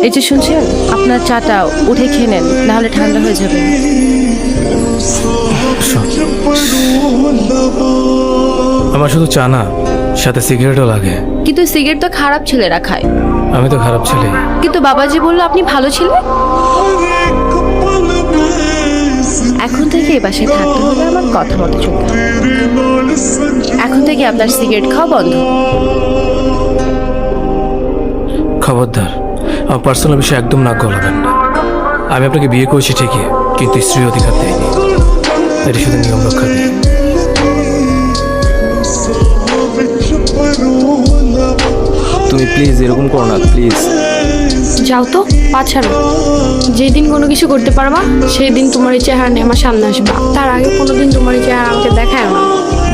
এই যে শুনছেন, আপনার চাটা উঠে খেয়ে নেন, নাহলে ঠান্ডা হয়ে যাবে। আমার শুধু চা না, সাথে সিগারেটও লাগে। কিন্তু সিগারেট তো খারাপ ছেলেরা খায়। আমি তো খারাপ ছেলে। কিন্তু বাবাজি বললো আপনি ভালো ছেলে। এখন থেকে এই বাসায় থাকতে হলে আমার কথা মতো চলতে হবে। এখন থেকে আপনার সিগারেট খাওয়া বন্ধ। খবরদার, আমার পার্সোনাল বিষয়ে একদম নাক গলাবেন না। আমি আপনাকে বিয়ে করেছি ঠিকই, কিন্তু স্ত্রীর অধিকার দেয়নি। এটি শুধু নিয়ম রক্ষা দিই। তুমি প্লিজ এরকম করো না, প্লিজ। যাও তো, পা ছাড়ো। যেদিন কোনো কিছু করতে পারবা সেই দিন তোমার এই চেহারা নিয়ে আমার সামনে আসবা। তার আগে কোনোদিন তোমার এই চেহারা আমাকে দেখায় না।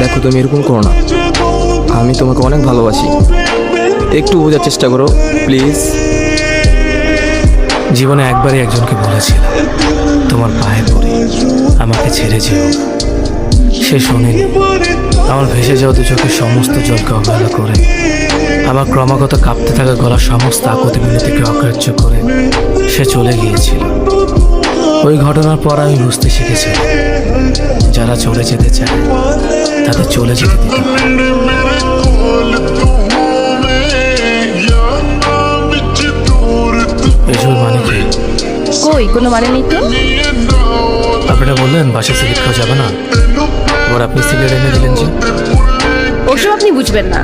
দেখো, তুমি এরকম করো না। আমি তোমাকে অনেক ভালোবাসি, একটু বোঝার চেষ্টা করো প্লিজ। জীবনে একবারই একজনকে বলেছিলাম, তোমার পায়ে পড়ে আমাকে ছেড়ে যেও। সে শোনেনি। আমার ভেসে যাওয়া দু চোখের সমস্ত জলকে অবহেলা করে, আমার ক্রমাগত কাঁপতে থাকা গলার সমস্ত আকুতি মিনতিকে অগ্রাহ্য করে সে চলে গিয়েছিল। ওই ঘটনার পর আমি বুঝতে শিখেছি, যারা চলে যেতে চায় তাদের চলে যেতে দিতে হয়। এসব মানে কি? কই, কোনো মানে নেই তো। আপনারা বললেন বাসায় সিগারেট খাওয়া যাবে না, আবার আপনি সিগারেট এনে দিলেন যে। ওসব আপনি বুঝবেন না।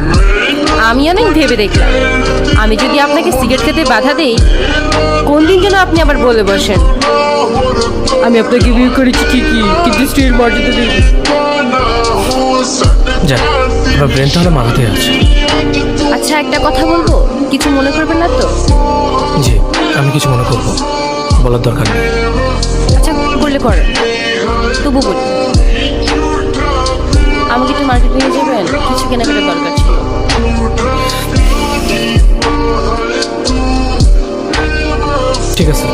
আমি অনেক ভেবে দেখলাম, আমি যদি আপনাকে সিগারেট খেতে বাধা দিই, কোন দিন যেন আপনি আবার বলে বসেন আমি আপনাকে বিয়ে করেছি ঠিকই, কিন্তু স্ত্রীর মর্যাদা দিই। যাক, আপনার ব্রেন তাহলে মাথাতে আছে। আচ্ছা, একটা কথা বলবো, কিছু মনে করবেন না তো? জি, আমি কিছু মনে করবো, বলার দরকার নেই। আচ্ছা, করলে করেন, তবু বলি, আমাকে একটু মার্কেটে নিয়ে যাবেন, কিছু কেনাকাটার দরকার ছিল। ঠিক আছে,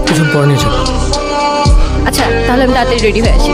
কিছুক্ষণ পরে নিয়ে যাবো। আচ্ছা, তাহলে আমি তাড়াতাড়ি রেডি হয়ে আসি।